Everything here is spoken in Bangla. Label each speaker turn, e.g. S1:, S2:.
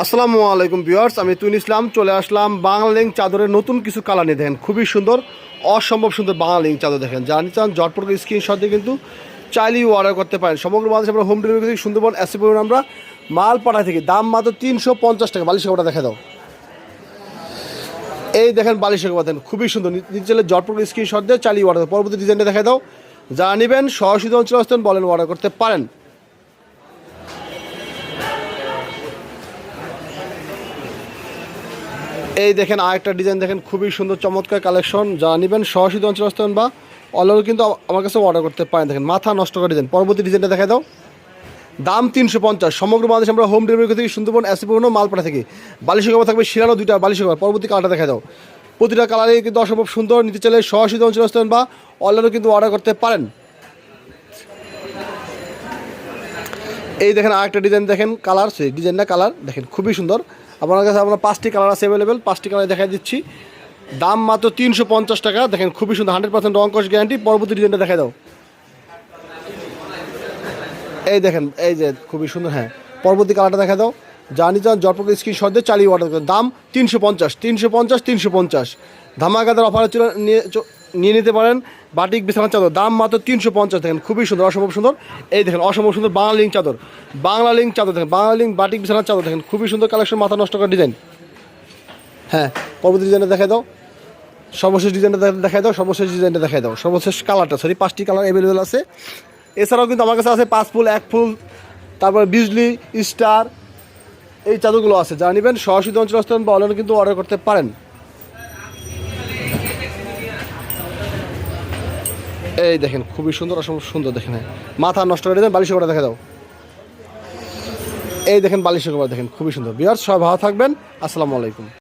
S1: আসসালামু আলাইকুম ভিউয়ার্স, আমি তুইন ইসলাম চলে আসলাম বাংলা লিঙ্ক চাদরের নতুন কিছু কালার নিয়ে। দেখেন খুবই সুন্দর, অসম্ভব সুন্দর বাংলা লিঙ্ক চাদর। দেখেন জানি চান জটপট স্ক্রিনশট দিয়ে কিন্তু চাইলেই অর্ডার করতে পারেন। সমগ্র বাংলাদেশে আমরা হোম ডেলিভারি থেকে সুন্দরবন এসে পড়ুন আমরা মাল পাঠাই থেকে। দাম মাত্র 350 টাকা। বালিশ কাপড়টা দেখা দাও। এই দেখেন বালিশ কাপড় দেন খুবই সুন্দর। নিচে চলে জটপট স্ক্রিনশট দিয়ে চাইলেই অর্ডার। পরবর্তী ডিজাইনটা দেখা দাও। যা নেবেন সরাসরি অঞ্চলে আসতেন বলেন অর্ডার করতে পারেন। এই দেখেন আরেকটা ডিজাইন দেখেন খুবই সুন্দর চমৎকার কালেকশন। যা নেবেন সরাসরি অঞ্চল আসতেন বা অলরেডি কিন্তু আমার কাছে অর্ডার করতে পারেন। দেখেন মাথা নষ্ট করে ডিজাইন। পরবর্তী ডিজাইনটা দেখা দাও। দাম 350। সমগ্র বাংলাদেশে আমরা হোম ডেলিভারি থেকে সুন্দরবন এসে পড়ুন মালপাড়া থেকে। বালিশের কভার থাকবে শিরানো 2টা বালিশের কভার। পরবর্তী কালারটা দেখা দাও। প্রতিটা কালারে কিন্তু অসম্ভব সুন্দর। নিতে চাইলে সরাসরি অঞ্চল আসতেন বা অলরেডি কিন্তু অর্ডার করতে পারেন। এই দেখেন আরেকটা ডিজাইন দেখেন কালার, সেই ডিজাইনটা কালার দেখেন খুবই সুন্দর। আপনার কাছে আমরা 5টি কালার আছে অ্যাভেলেবেল। 5টি কালার দেখাই দিচ্ছি। দাম মাত্র 350 টাকা। দেখেন খুবই সুন্দর, 100% রং কস গ্যারান্টি। পরবর্তী ডিজাইনটা দেখাই দাও। এই দেখেন এই যে খুবই সুন্দর। হ্যাঁ, পরবর্তী কালারটা দেখা দাও। জানি চান জটপট স্ক্রিনশট দিয়ে চালিয়ে অর্ডার করেন। দাম 350 ধামাকাদার অফারে নিয়ে নিতে পারেন। বাটিক বিছানার চাদর দাম মাত্র 350। দেখেন খুবই সুন্দর, অসম্ভব সুন্দর। এই দেখেন অসম্ভব সুন্দর বাংলা লিঙ্ক চাদর। বাংলা লিঙ্ক চাদর দেখেন, বাংলা লিঙ্ক বাটিক বিছানার চাদর দেখেন খুবই সুন্দর কালেকশন, মাথা নষ্ট করা ডিজাইন। হ্যাঁ, পরবর্তী ডিজাইনটা দেখাই দাও। সর্বশেষ ডিজাইনটা দেখাই দাও। সর্বশেষ ডিজাইনটা দেখাই দাও। সর্বশেষ কালারটা 5টি কালার অ্যাভেলেবেল আছে। এছাড়াও কিন্তু আমার কাছে আছে 5 ফুল 1 ফুল, তারপরে বিজলি স্টার, এই চাদরগুলো আছে। যা নেবেন সরাসরি অঞ্চল আসতেন বা অনলাইনে কিন্তু অর্ডার করতে পারেন। এই দেখেন খুবই সুন্দর, অসম্ভব সুন্দর। দেখেন মাথা নষ্ট করে দেন। বালিশ কভারটা দেখা দাও। এই দেখেন বালিশ কভার দেখেন খুবই সুন্দর। ভিউয়ার্স সবাই ভালো থাকবেন। আসসালামু আলাইকুম।